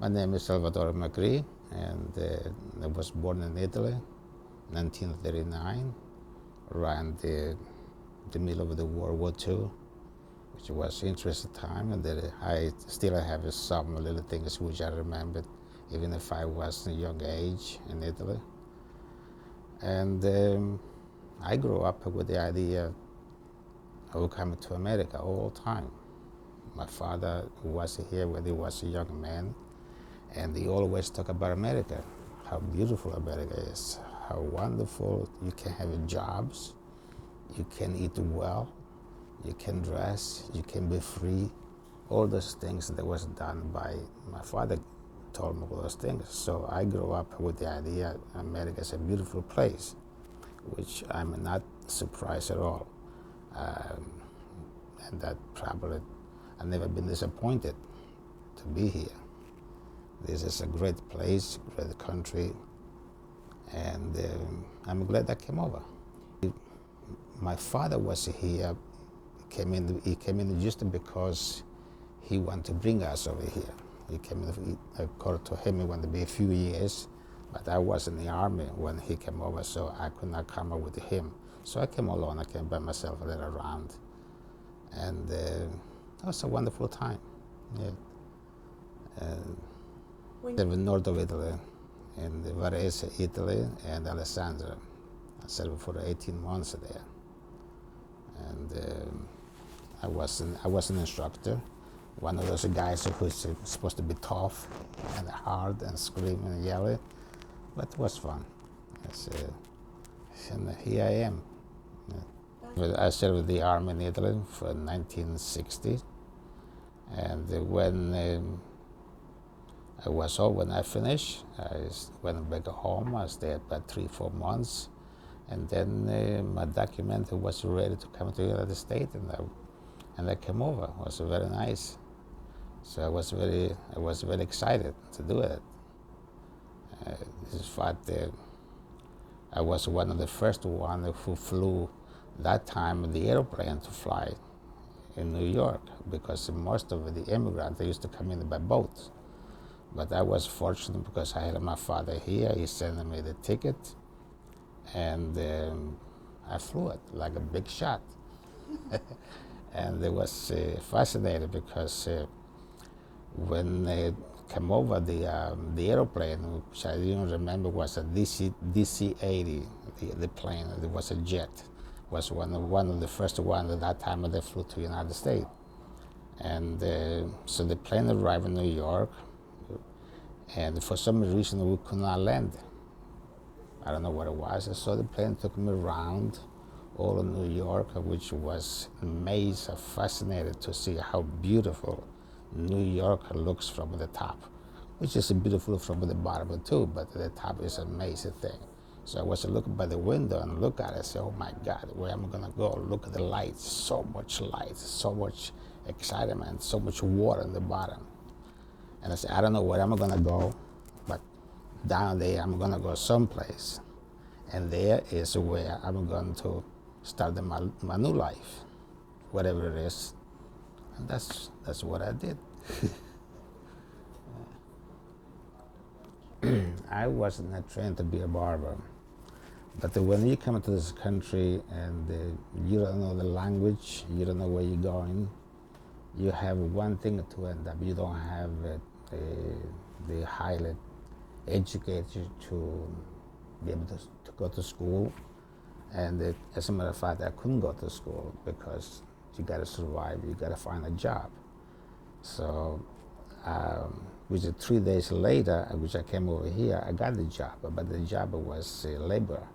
My name is Salvatore Macri, and I was born in Italy, 1939, around the middle of the World War II, which was an interesting time, and that I still have some little things which I remembered, even if I was in a young age in Italy. And I grew up with the idea of coming to America all the time. My father was here when he was a young man, and he always talk about America, how beautiful America is, how wonderful you can have jobs, you can eat well, you can dress, you can be free. All those things that was done by my father told me all those things. So I grew up with the idea America is a beautiful place, which I'm not surprised at all. And that probably I've never been disappointed to be here. This is a great place, great country, and I'm glad I came over. My father was here. He came in just because he wanted to bring us over here. He came in. According to him, it wanted to be a few years, but I was in the army when he came over, so I could not come over with him. So I came alone. I came by myself a little around, and that was a wonderful time. Yeah. In the north of Italy, in Venezia, Italy, and Alessandria. I served for 18 months there, and I was an instructor, one of those guys who's supposed to be tough and hard and scream and yell, but it was fun. And here I am. Yeah. I served the army in Italy for 1960, and when when I finished, I went back home. I stayed about 3-4 months, and then my document was ready to come to the United States, and I came over. It was very nice. So I was very excited to do it. In fact, I was one of the first one who flew that time the airplane to fly in New York, because most of the immigrants, they used to come in by boat. But I was fortunate because I had my father here. He sent me the ticket, and I flew it like a big shot. And it was fascinating because when they came over, the airplane, which I didn't remember, was a DC-80, the plane. It was a jet. It was one of the first ones at that time they flew to the United States. And so the plane arrived in New York, and for some reason we could not land. I don't know what it was. So the plane took me around all of New York, which was amazing, fascinated to see how beautiful New York looks from the top, which is beautiful from the bottom too, but the top is an amazing thing. So I was looking by the window and look at it and say, oh my God, where am I gonna go? Look at the lights, so much light, so much excitement, so much water in the bottom. And I said, I don't know where I'm gonna go, but down there I'm gonna go someplace. And there is where I'm going to start my new life, whatever it is. And that's what I did. I was not trained to be a barber. But when you come to this country and you don't know the language, you don't know where you're going, you have one thing to end up. You don't have the highly educated to be able to go to school. And as a matter of fact, I couldn't go to school because you got to survive, you got to find a job. So, which 3 days later, which I came over here, I got the job, but the job was labor.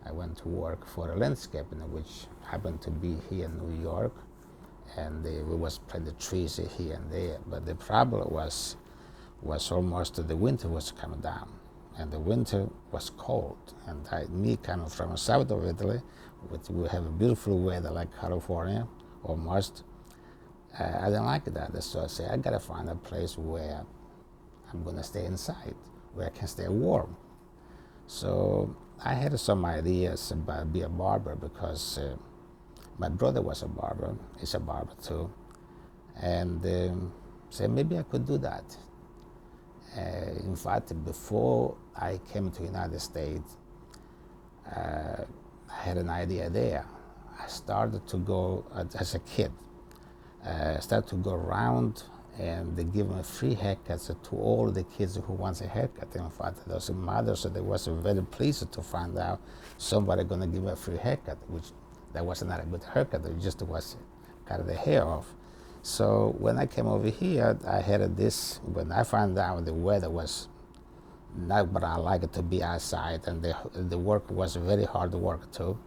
I went to work for a landscaping, which happened to be here in New York, and we was planting trees here and there. But the problem was almost the winter was coming down, and the winter was cold. And me coming from south of Italy, we have a beautiful weather like California, almost. I didn't like that, so I said, I gotta find a place where I'm gonna stay inside, where I can stay warm. So I had some ideas about being a barber because my brother was a barber, he's a barber too, and said maybe I could do that. In fact, before I came to the United States, I had an idea there. I started to go, as a kid, I started to go around and they give them free haircuts to all the kids who wants a haircut. In fact, there was a mother, so they was very pleased to find out somebody going to give a free haircut, which that was not a good haircut, it just was cut the hair off. So when I came over here, I had this, when I found out the weather was not what I like it to be outside, and the work was very hard work too,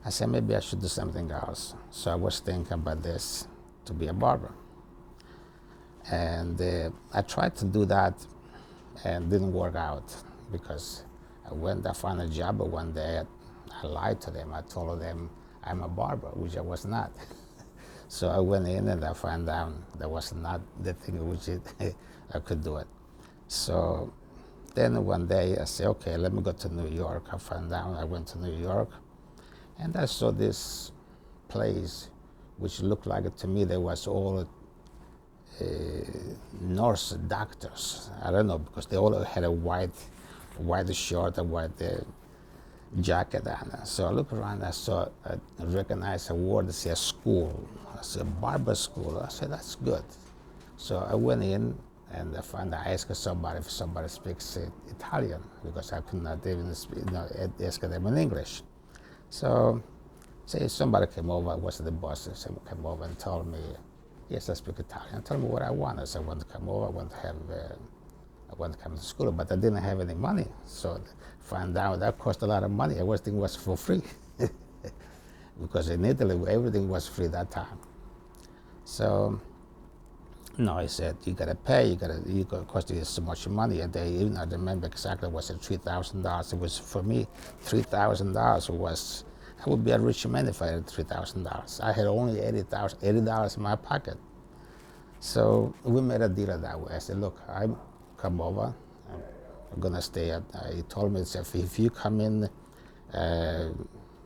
I said maybe I should do something else. So I was thinking about this, to be a barber. And I tried to do that and didn't work out, because I found a job one day, I lied to them. I told them I'm a barber, which I was not. So I went in and I found out that was not the thing which I could do it. So then one day I said, okay, let me go to New York. I found out, I went to New York, and I saw this place which looked like, to me, there was all nurse doctors. I don't know, because they all had a white shirt, a white jacket on. So I looked around, I recognized a word that said school. I said barber school. I said that's good. So I went in and I asked somebody if somebody speaks Italian, because I could not even ask them in English. So say somebody came over, was the boss, came over and told me, yes, I speak Italian. Tell me what I want. I said, I want to come over, I want to come to school, but I didn't have any money. So found out that cost a lot of money. Everything was for free. Because in Italy, everything was free that time. So, no, he said, you gotta pay, it cost you so much money. And even I remember exactly, it was $3,000. It was, for me, $3,000 was, I would be a rich man if I had $3,000. I had only $80 in my pocket. So we made a deal that way. I said, look, I come over, I'm gonna stay he told me, if you come in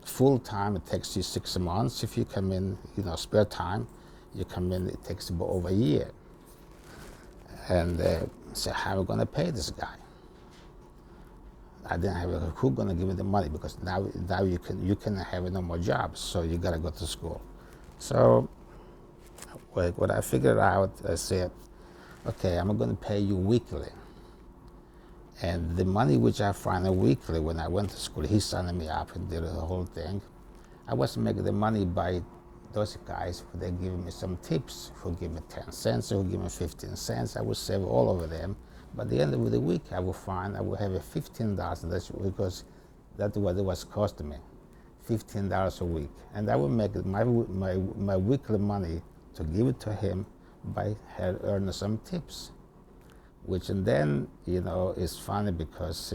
full time, it takes you 6 months. If you come in, spare time, you come in, it takes about over a year. And said, how am I gonna pay this guy? I didn't have who gonna give me the money, because now you can have no more jobs, so you gotta go to school. So what I figured out, I said, okay, I'm gonna pay you weekly. And the money which I found weekly when I went to school, he signed me up and did the whole thing. I was making the money by those guys who they give me some tips, who give me 10 cents, who give me 15 cents. I would save all over them. By the end of the week, I would have a $15. That's because that's what it was costing me, $15 a week. And I would make my weekly money to give it to him by earning some tips. Which, and then, is funny, because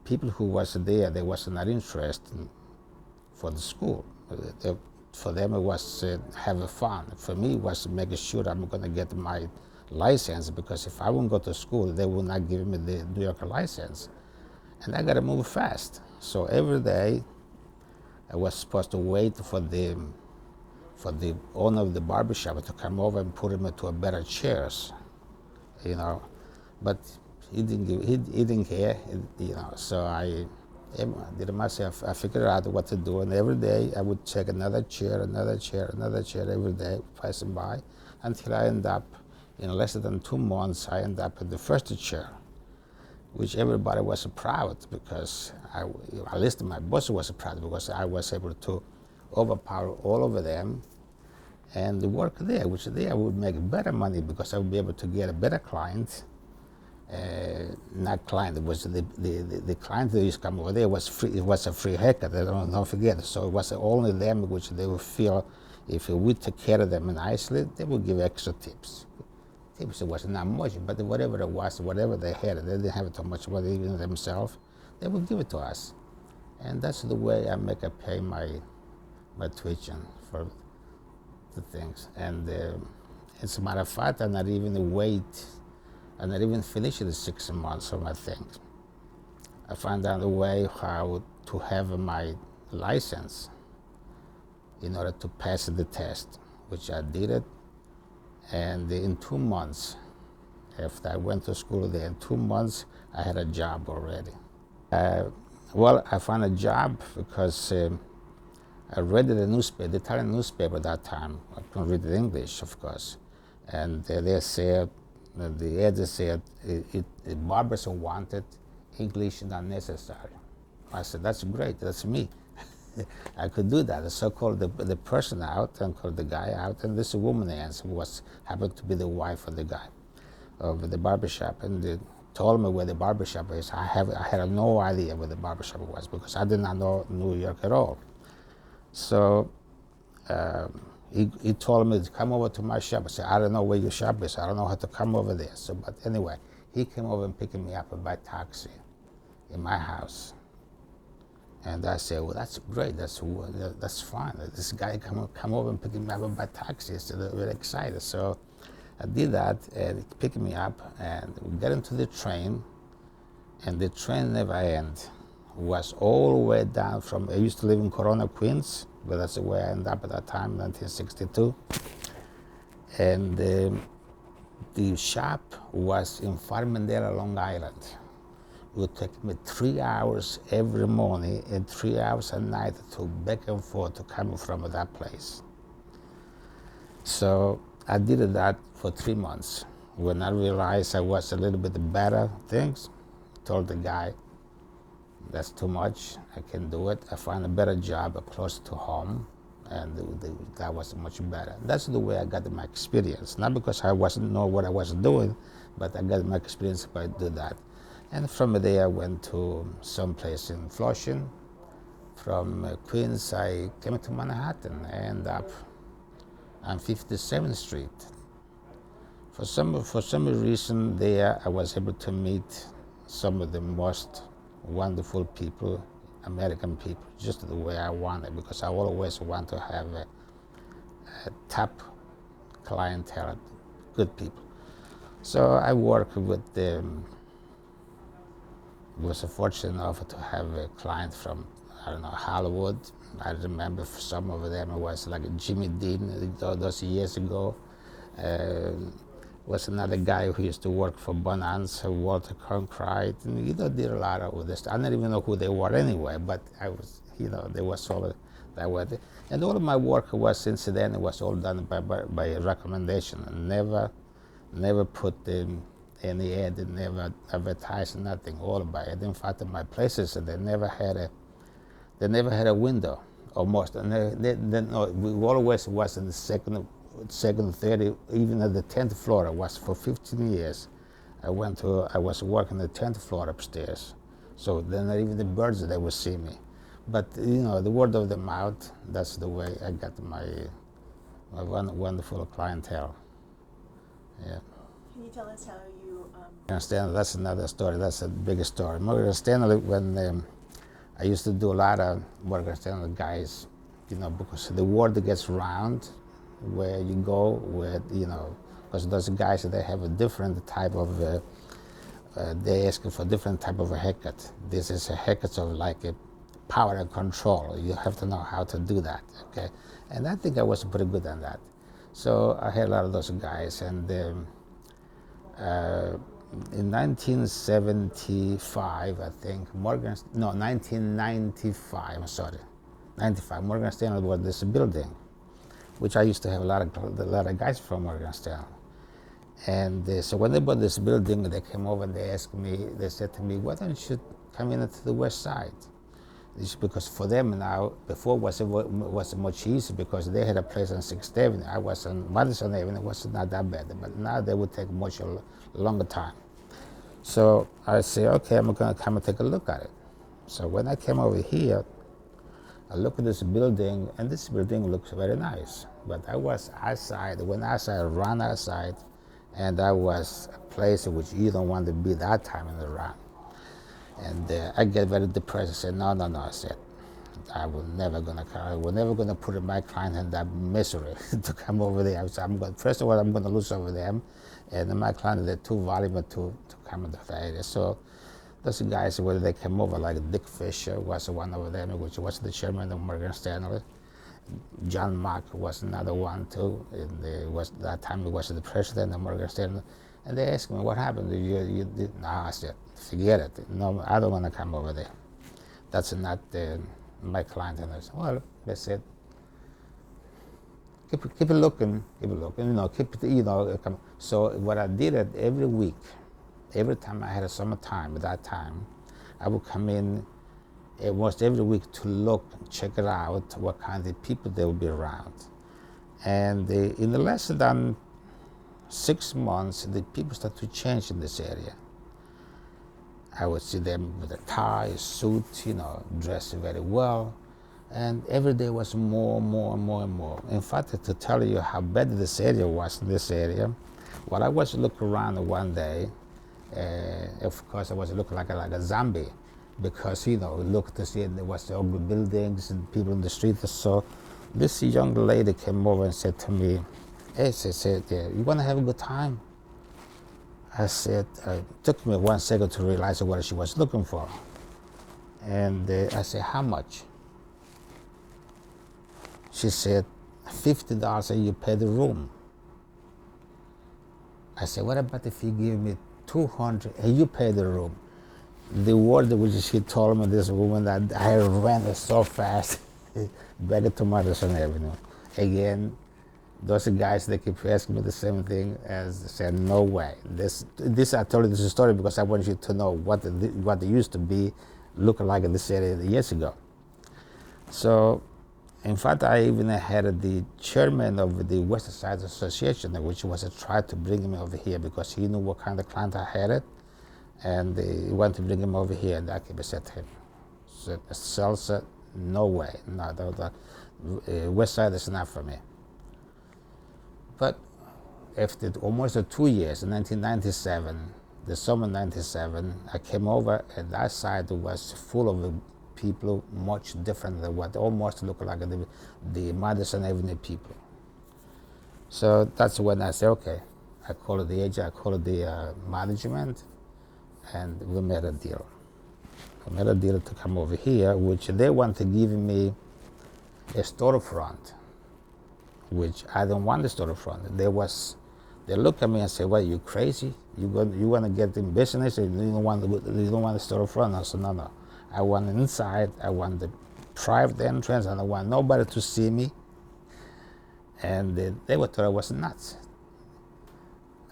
people who was there, they was not interested for the school. For them, it was having fun. For me, it was making sure I'm going to get my license, because if I wouldn't go to school, they would not give me the New York license. And I got to move fast. So every day, I was supposed to wait for the owner of the barbershop to come over and put me to a better chairs, But he didn't care, So I did it myself. I figured out what to do, and every day I would check another chair every day, passing by, until I end up, in less than 2 months, I end up at the first chair, which everybody was proud, because at least my boss was proud, because I was able to overpower all of them and work there, which there I would make better money, because I would be able to get a better client. Not client, it was the client that used to come over there was free. It was a free haircut, don't forget. So it was only them which they would feel, if we took care of them nicely, they would give extra tips. Tips, it was not much, but whatever it was, whatever they had, they didn't have too much money even themselves, they would give it to us. And that's the way I pay my tuition for the things. And as a matter of fact, I not even finish the 6 months of my things. I found out a way how to have my license in order to pass the test, which I did it. And in 2 months, After I went to school there, in 2 months, I had a job already. Well, I found a job because I read the newspaper, the Italian newspaper at that time. I couldn't read it in English, of course. And they said, the ad said, barbers are wanted, English not necessary. I said, that's great, that's me. I could do that. So I called the person out and called the guy out, and this woman answered, who happened to be the wife of the guy of the barbershop, and they told me where the barbershop is. I had no idea where the barbershop was because I did not know New York at all. So he told me to come over to my shop. I said, I don't know where your shop is. I don't know how to come over there. So, but anyway, he came over and picked me up by taxi in my house. And I said, well, that's great. That's fine. This guy come over and pick me up by taxi. So they're very excited. So I did that, and he picked me up, and we got into the train, and the train never ended. Was all the way down from, I used to live in Corona, Queens, but that's where I ended up at that time, 1962. And the shop was in Farmingdale, Long Island. It would take me 3 hours every morning and 3 hours at night to back and forth to come from that place. So I did that for 3 months. When I realized I was a little bit better things, told the guy, that's too much, I can do it. I found a better job close to home, and that was much better. That's the way I got my experience. Not because I wasn't know what I was doing, but I got my experience by doing that. And from there I went to some place in Flushing. From Queens I came to Manhattan. I ended up on 57th Street. For some reason there I was able to meet some of the most wonderful people, American people, just the way I wanted, because I always want to have a top clientele, good people. So I worked with them. Was fortunate enough to have a client from, I don't know, Hollywood. I remember for some of them it was like Jimmy Dean those years ago. Was another guy who used to work for Bonanza, Walter Cronkite, and did a lot of this. I didn't even know who they were anyway, but I was, they were all that way. And all of my work was, incidentally, was all done by recommendation. Never put any ad, never advertised, nothing, all by it. In fact, in my places, they never had a window, almost. And we always was in the second, third, even at the 10th floor. I was for 15 years. I was working the 10th floor upstairs. So then not even the birds, they would see me. But, the word of the mouth, that's the way I got my wonderful clientele. Yeah. Can you tell us how you... Morgan Stanley, that's another story. That's a bigger story. Morgan Stanley, when I used to do a lot of Morgan Stanley guys, because the world gets round where you go, because those guys, they have a different type of, they ask for different type of a haircut. This is a haircut of like a power and control. You have to know how to do that, okay? And I think I was pretty good on that. So I had a lot of those guys, and in 1975, I think, 1995, I'm sorry, 95, Morgan Stanley was this building, which I used to have a lot of guys from Morgan Stanley. And so when they bought this building, they came over and they said to me, why don't you come into the West Side? It's because for them now, before was much easier because they had a place on 6th Avenue. I was on Madison Avenue, it was not that bad, but now they would take much longer time. So I said, okay, I'm gonna come and take a look at it. So when I came over here, I looked at this building, and this building looks very nice. But I was outside, when I ran outside, and that was a place which you don't want to be that time in the run. And I get very depressed. I said, no, I said, I was never gonna put my client in that misery to come over there. So first of all, I'm gonna lose over them, and my client, they're too valuable to come into the area. So those guys, when they came over, like Dick Fisher was one of them, which was the chairman of Morgan Stanley. John Mack was another one too. And that time he was the president of Morgan Stanley. And they asked me, what happened? You did? No, I said, forget it. No, I don't want to come over there. That's not my client. And I said, well, they said, keep it looking, come. So what I did every week, every time I had a summertime, at that time, I would come in almost every week to look, check it out, what kind of people there will be around. And in the less than 6 months, the people start to change in this area. I would see them with a tie, a suit, dressed very well. And every day was more and more. In fact, to tell you how bad this area was, while I was looking around one day, of course I was looking like a zombie, because look to see there was ugly buildings and people in the street. So this young lady came over and said to me, hey, she said, you want to have a good time? I said, it took me 1 second to realize what she was looking for. And I said, how much? She said, $50 and you pay the room. I said, what about if you give me $200 and you pay the room? The word which she told me, this woman, that I ran so fast back to Madison Avenue. Again, those guys, they keep asking me the same thing, as I said, no way. This I told you this story because I want you to know what it used to be, look like in this area years ago. So, in fact, I even had the chairman of the West Side Association, which was tried to bring me over here because he knew what kind of client I had, and he wanted to bring him over here. And I said to him, Salsa, no way, no, the West Side is not for me. But after almost 2 years, in 1997, the summer 97, I came over, and that side was full of people much different than what almost looked like the Madison Avenue people. So that's when I said, okay, I called the agent, I called the management, and we made a deal. We made a deal to come over here, which they want to give me a storefront, which I don't want the storefront. They look at me and say, "What, you crazy? You want to get in business and you don't want the storefront?" I said, no. I want inside. I want the private entrance. I don't want nobody to see me. And they were thought I was nuts,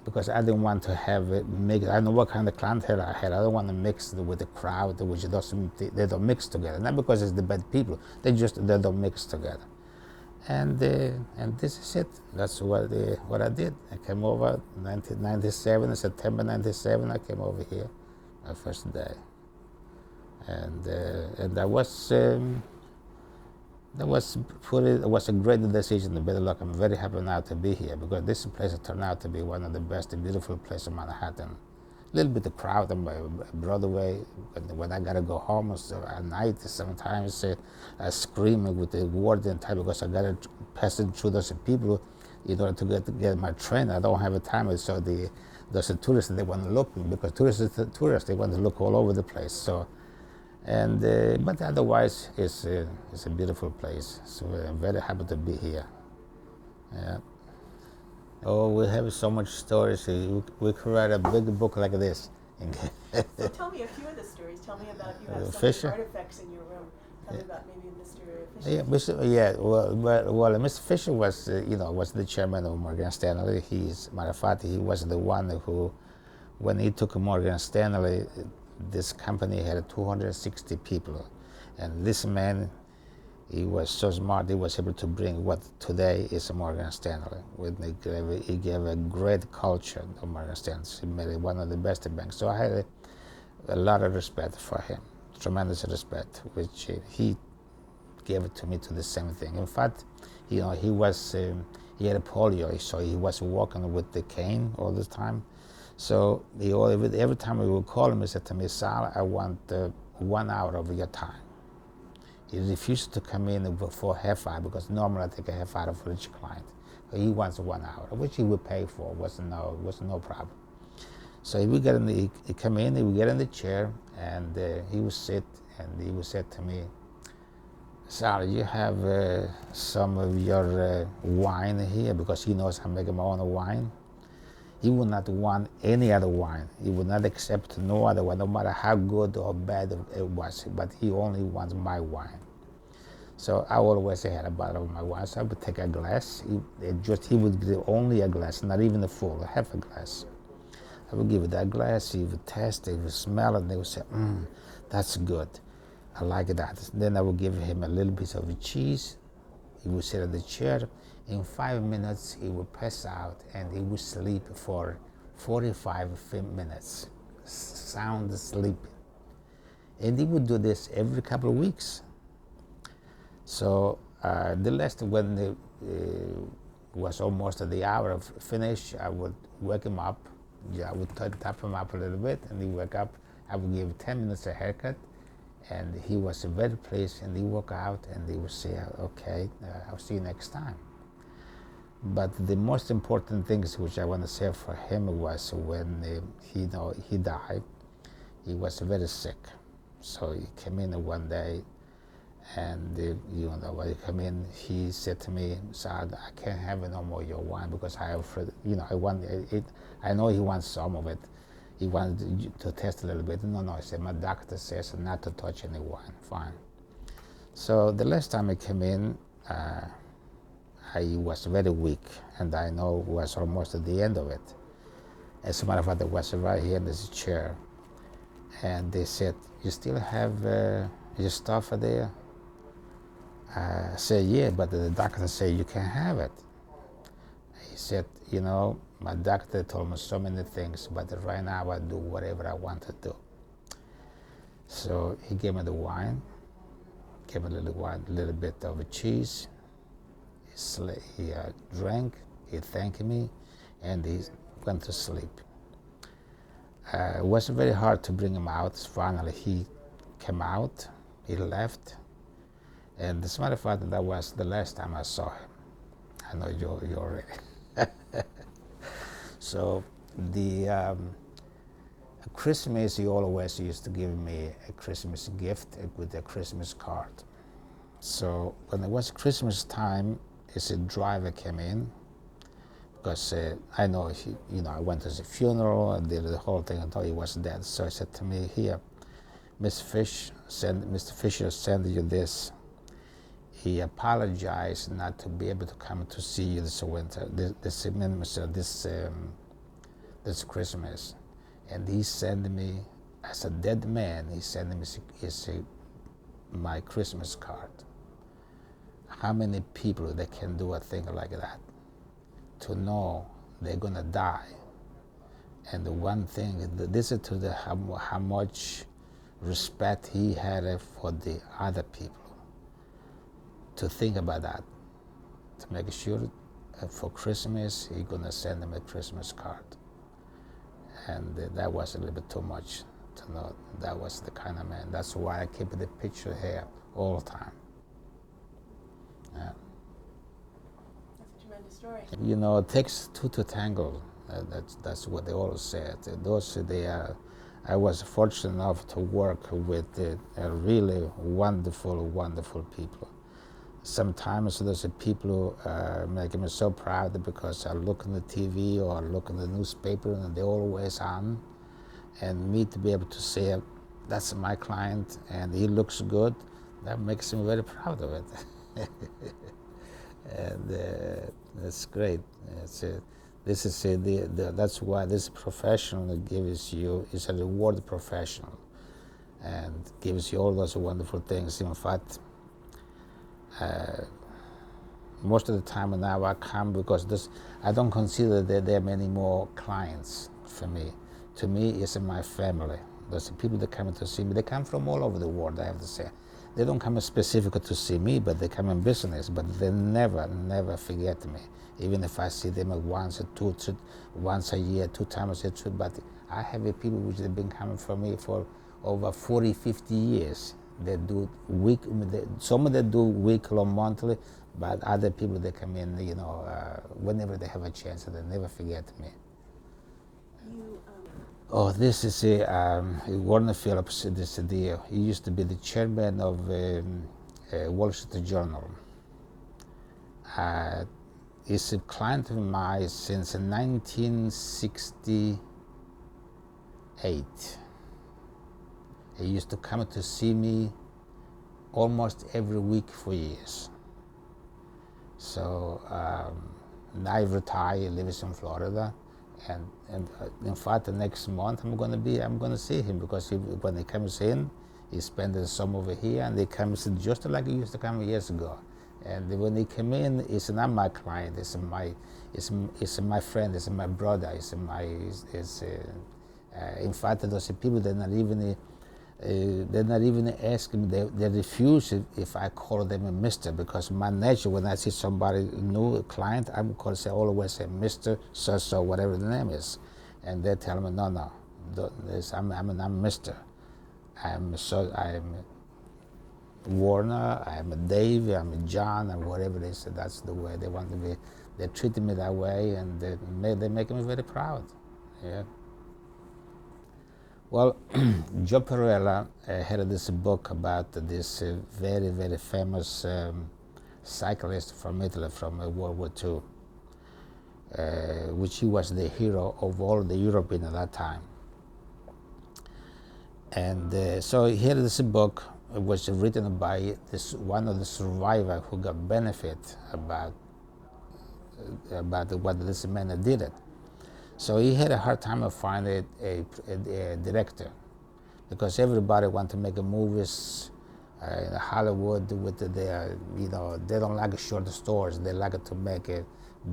because I didn't want to have it mix. I know what kind of clientele I had. I don't want to mix with the crowd, which they don't mix together. Not because it's the bad people. They don't mix together. And this is it. That's what I did. I came over 1997, September 97. I came over here, my first day, and that was a great decision. The better luck. I'm very happy now to be here, because this place turned out to be one of the best, beautiful places in Manhattan. A little bit of crowd on Broadway. When I gotta go home at night, sometimes I scream with the warden type, because I gotta pass it through those people in order to get my train. I don't have a time. So those tourists, they want to look, because tourists they want to look all over the place. So, but otherwise it's a beautiful place. So I'm very happy to be here. Yeah. Oh, we have so much stories. We could write a big book like this. So tell me a few of the stories. Tell me about, if you have some Fisher? artifacts in your room. Tell me about maybe Mr. Fisher. Well, Mr. Fisher was the chairman of Morgan Stanley. Matter of fact, he was the one who, when he took Morgan Stanley, this company had 260 people, and this man, he was so smart. He was able to bring what today is Morgan Stanley. He gave a great culture to Morgan Stanley. He made it one of the best banks. So I had a lot of respect for him, tremendous respect, which he gave it to me to the same thing. In fact, he had polio, so he was walking with the cane all the time. So every time we would call him, he said to me, "Sal, I want 1 hour of your time." He refused to come in for half hour, because normally I take a half hour for each client. But he wants 1 hour, which he would pay for. Was no problem. So he come in, he would get in the chair, and he would sit, and he would say to me, "Sal, you have some of your wine here?" Because he knows I'm making my own wine. He would not want any other wine. He would not accept no other wine, no matter how good or bad it was. But he only wants my wine. So I always had a bottle of my wine. So I would take a glass. He would give only a glass, not even a full, half a glass. I would give it that glass. He would taste it, he would smell it, and they would say, that's good. I like that. Then I would give him a little piece of cheese. He would sit at the chair. In 5 minutes, he would pass out, and he would sleep for 45 minutes, sound asleep. And he would do this every couple of weeks. So the last, when it was almost at the hour of finish, I would wake him up. I would tap him up a little bit, and he wake up. I would give 10 minutes a haircut, and he was very pleased, and he walk out, and he would say, okay, I'll see you next time. But the most important things which I want to say for him was when he died, he was very sick. So he came in one day, and when he came in, he said to me, "Sal, I can't have no more of your wine because I have, I want it. I know he wants some of it. He wanted to test a little bit." No, I said, "My doctor says not to touch any wine." Fine. So the last time I came in, I was very weak, and I know it was almost at the end of it. As a matter of fact, I was right here in this chair, and they said, "You still have your stuff there?" I said, "Yeah, but the doctor said you can't have it." He said, "My doctor told me so many things, but right now I do whatever I want to do." So he gave me the wine, gave me a little bit of cheese. He drank, he thanked me, and he went to sleep. It was very hard to bring him out. Finally, he came out, he left, and as a matter of fact, that was the last time I saw him. I know you're already. So the Christmas, he always used to give me a Christmas gift with a Christmas card. So when it was Christmas time, his driver came in, because I know I went to the funeral and did the whole thing until he was dead. So he said to me, "Here, Mr. Fisher sent you this. He apologized not to be able to come to see you this winter, this Christmas, and he sent me, as a dead man, he sent me my Christmas card." How many people they can do a thing like that? To know they're gonna die. And the one thing, this is to how much respect he had for the other people. To think about that, to make sure for Christmas he's gonna send them a Christmas card. And that was a little bit too much to know that was the kind of man. That's why I keep the picture here all the time. Yeah. That's a tremendous story. It takes two to tango. That's what they always said. I was fortunate enough to work with really wonderful, wonderful people. Sometimes there's people who make me so proud because I look on the TV or I look in the newspaper and they're always on. And me to be able to say, "That's my client and he looks good," that makes me very proud of it. And that's great. That's why this professional gives you is a reward professional, and gives you all those wonderful things. In fact, most of the time now I come because I don't consider that there are many more clients for me. To me, it's my family. Those people that come to see me, they come from all over the world, I have to say. They don't come specifically to see me, but they come in business, but they never, never forget me. Even if I see them once a year, 2 times a year, but I have people which have been coming for me for over 40, 50 years. They do some of them do weekly or monthly, but other people, they come in, whenever they have a chance, and they never forget me. This is Warner Phillips. He used to be the chairman of Wall Street Journal. is a client of mine since 1968. He used to come to see me almost every week for years. So I retired, lives in Florida, and in fact the next month I'm gonna see him, because when he comes in, he spends the summer over here, and he comes in just like he used to come years ago. And when he came in, it's not my client, it's my friend, it's my brother, in fact those people, they're not even asking, they refuse if I call them a mister, because my nature, when I see somebody new, a client, I'm going to always say Mr. So whatever the name is. And they tell me, no, I'm Mr. I'm Warner, I'm a Dave, I'm a John, and whatever they say, that's the way they want to be. They treat me that way, and they make me very proud. Yeah. Well, Joe Perella had this book about this very, very famous cyclist from Italy from World War II, which he was the hero of all the Europeans at that time. And so he had this book. It was written by one of the survivors who got benefit about what this man did it. So he had a hard time of finding a director, because everybody want to make movies in Hollywood with their, they don't like short stories. They like to make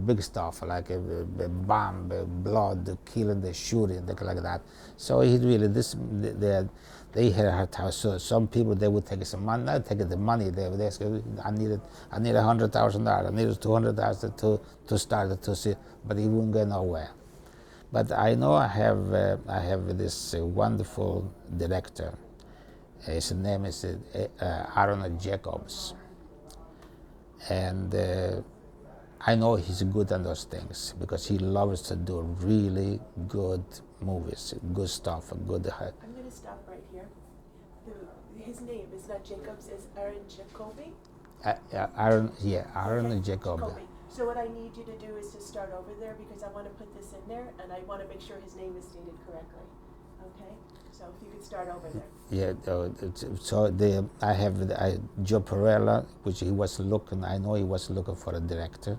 big stuff, like a bomb, blood, the killing, the shooting, things like that. So he really, they had a hard time. So some people, they would take some money, not take the money. They would ask, I need $100,000, I need $200,000 to start to see, but he wouldn't go nowhere. But I know I have this wonderful director. His name is Aaron Jacobs, and I know he's good at those things, because he loves to do really good movies, good stuff, good. I'm going to stop right here. His name is not Jacobs, it's Aaron Jacoby? Aaron Okay. Jacoby. So what I need you to do is to start over there, because I want to put this in there, and I want to make sure his name is stated correctly. Okay? So if you could start over there. Yeah. So I have Joe Perella, which he was looking. I know he was looking for a director,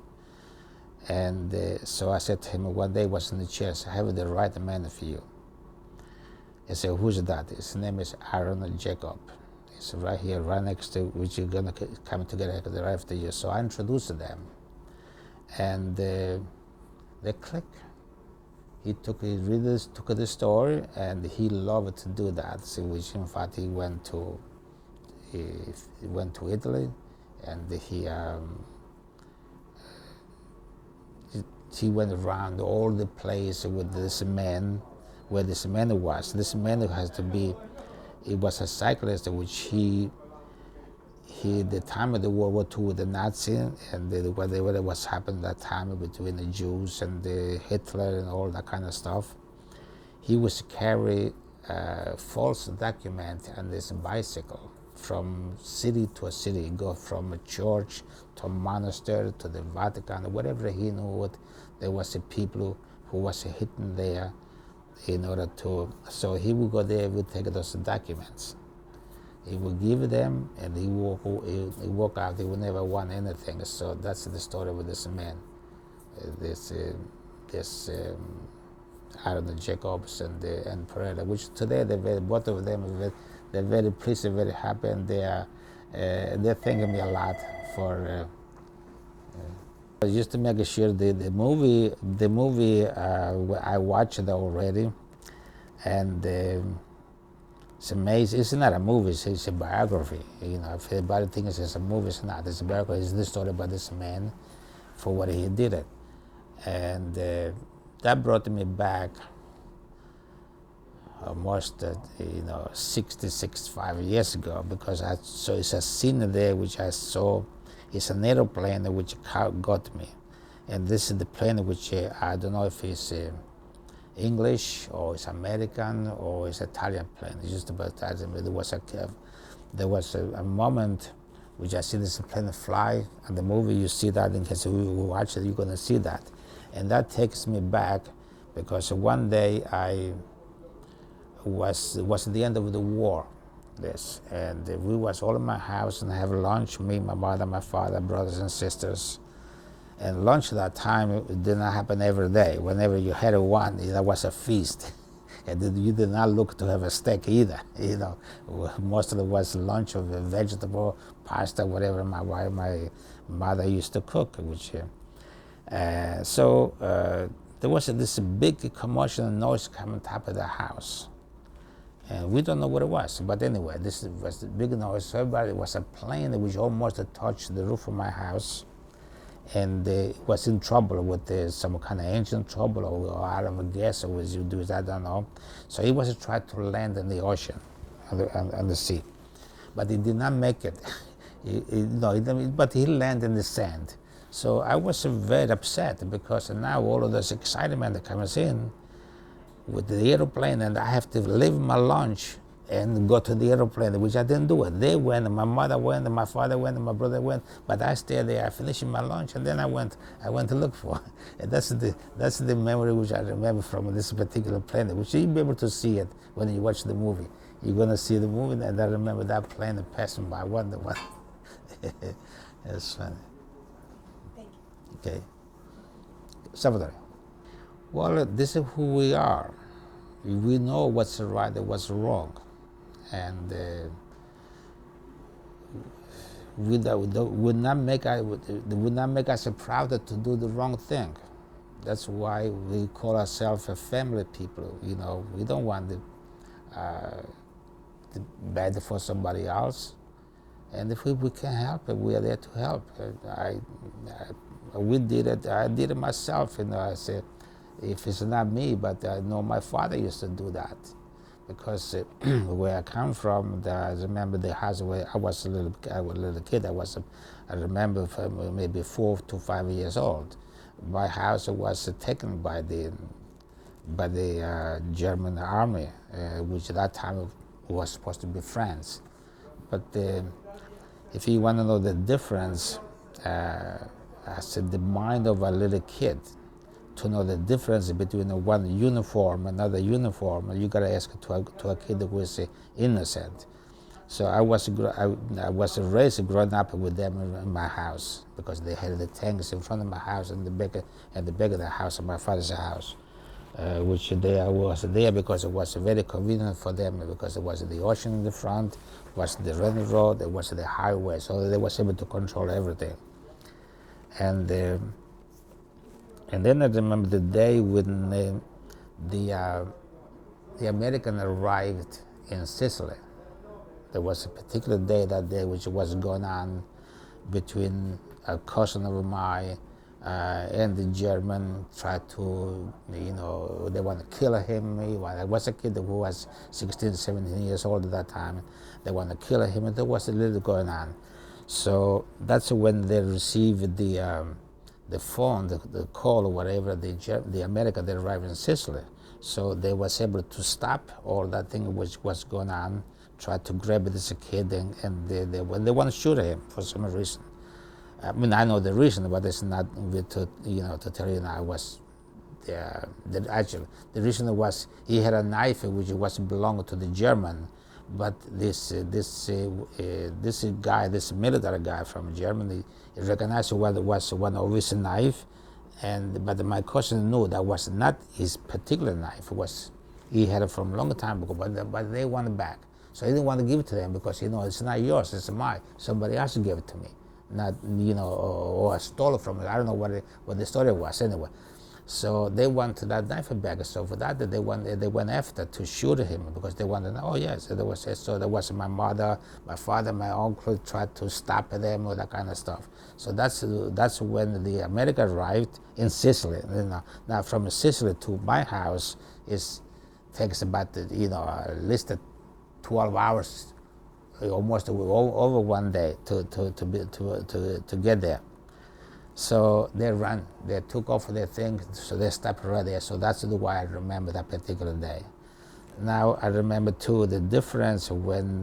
and so I said to him one day, was in the chairs, I have the right man for you. He said, who's that? His name is Aaron Jacob. It's right here, right next to which you're gonna come together right after you. So I introduced them, and they click. He really took the story, and he loved to do that. So which in fact he went to Italy, and he went around all the place with this man, where this man was. This man has to be. He was a cyclist, which the time of the World War II with the Nazis, and whatever was happening that time between the Jews and the Hitler and all that kind of stuff, he was carry false document on this bicycle from city to a city, go from a church to a monastery to the Vatican, whatever he knew. There was a people who was hidden there in order to, so he would go there, would take those documents. He would give them, and he walk out. He would never want anything. So that's the story with this man, this Aaron Jacobs and Perella, which today both of them they're very pleased, very happy, and they're thanking me a lot for. Just to make sure the movie I watched it already, and. It's amazing. It's not a movie. It's a biography. If everybody thinks it's a movie, it's not. It's a biography. It's the story about this man, for what he did it, and that brought me back almost 65 years ago, because so it's a scene there which I saw. It's an aeroplane which got me, and this is the plane which I don't know if it's. English or it's American or it's Italian plane. It's just about that. There was a moment We just see this plane fly, and the movie you see that. In case you watch it, you're gonna see that, and that takes me back, because one day I was at the end of the war, and we was all in my house and have lunch. Me, my mother, my father, brothers and sisters. And lunch at that time, it did not happen every day. Whenever you had one, that was a feast. And you did not look to have a steak either. Most of it was lunch of vegetable, pasta, whatever my mother used to cook. So there was this big commotion and noise coming top of the house. And we don't know what it was. But anyway, this was the big noise. So everybody, it was a plane which almost touched the roof of my house. And was in trouble with some kind of engine trouble, or out of gas, or was you do it, I don't know. So he was trying to land in the ocean, on the sea, but he did not make it. But he landed in the sand. So I was very upset, because now all of this excitement that comes in with the airplane, and I have to leave my lunch and go to the airplane, which I didn't do it. They went, and my mother went, and my father went, and my brother went, but I stayed there. I finished my lunch, and then I went to look for it. And that's the memory which I remember from this particular plane, which you'll be able to see it when you watch the movie. You're gonna see the movie, and I remember that plane passing by. I wonder what. That's funny. Thank you. Okay. Salvador. Well, this is who we are. We know what's right and what's wrong. And would not make us proud to do the wrong thing. That's why we call ourselves a family people. We don't want the bad for somebody else. And if we can help it, we are there to help. We did it. I did it myself. I said, if it's not me, but I know my father used to do that. Because where I come from, I remember the house where I was a little kid. I remember from maybe 4 to 5 years old. My house was taken by the German army, which at that time was supposed to be France. But if you want to know the difference, I said the mind of a little kid. To know the difference between one uniform and another uniform, you gotta ask to a kid who is innocent. So I was raised growing up with them in my house, because they had the tanks in front of my house and the back of the house of my father's house, which I was there because it was very convenient for them, because it was the ocean in the front, was the railroad, it was the highway, so they was able to control everything. And then I remember the day when the American arrived in Sicily. There was a particular day that day which was going on between a cousin of mine and the German. Tried to, they want to kill him. I was a kid who was 16, 17 years old at that time. They want to kill him, and there was a little going on. So that's when they received the phone, the call or whatever, the American, they arrived in Sicily. So they was able to stop all that thing which was going on, try to grab this kid, and they want to shoot him for some reason. I mean, I know the reason, but it's not to tell you now. The reason was he had a knife which was belonged to the German, but this guy, this military guy from Germany, he recognized what was one of his knife, but my cousin knew that was not his particular knife. He had it from a long time ago, but they want it back. So he didn't want to give it to them because it's not yours, it's mine. Somebody else gave it to me, not or I stole it from it. I don't know what the story was anyway. So they wanted that knife back. So for that, they went after to shoot him because they wanted to know. Oh yes, there was my mother, my father, my uncle tried to stop them, all that kind of stuff. So that's when the America arrived in Sicily. Now from Sicily to my house takes about at least 12 hours, almost over one day to get there. So they took off their things, so they stopped right there. So that's why I remember that particular day. Now I remember too the difference when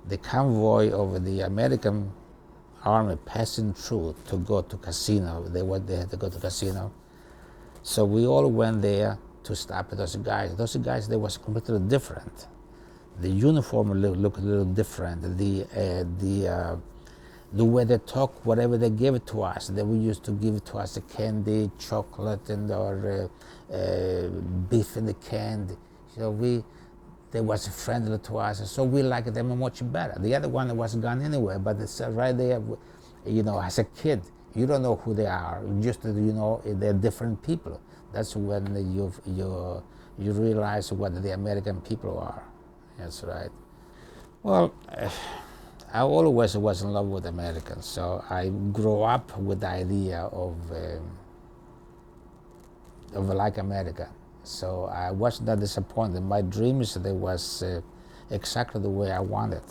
the convoy of the American army passing through to go to casino. They had to go to casino. So we all went there to stop those guys. Those guys, they was completely different. The uniform looked a little different. The way they talk, whatever they gave it to us, they used to give it to us candy, chocolate, and or beef in the candy. So they was friendly to us, so we liked them much better. The other one was gone anyway, but it's right there, as a kid, you don't know who they are. Just they're different people. That's when you realize what the American people are. That's right. Well, I always was in love with Americans, so I grew up with the idea of like America. So I was not disappointed. My dreams, they was exactly the way I wanted.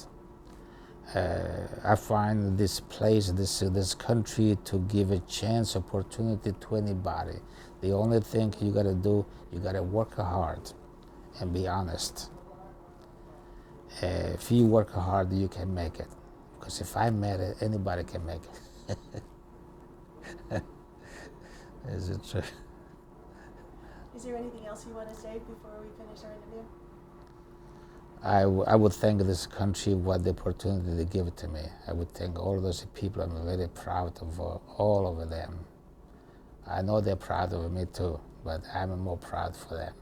I find this place, this country, to give a chance, opportunity to anybody. The only thing you gotta do, you gotta work hard and be honest. If you work hard, you can make it. Because if I made it, anybody can make it. Is it true? Is there anything else you want to say before we finish our interview? I would thank this country what the opportunity they give it to me. I would thank all those people. I'm very proud of all of them. I know they're proud of me too, but I'm more proud for them.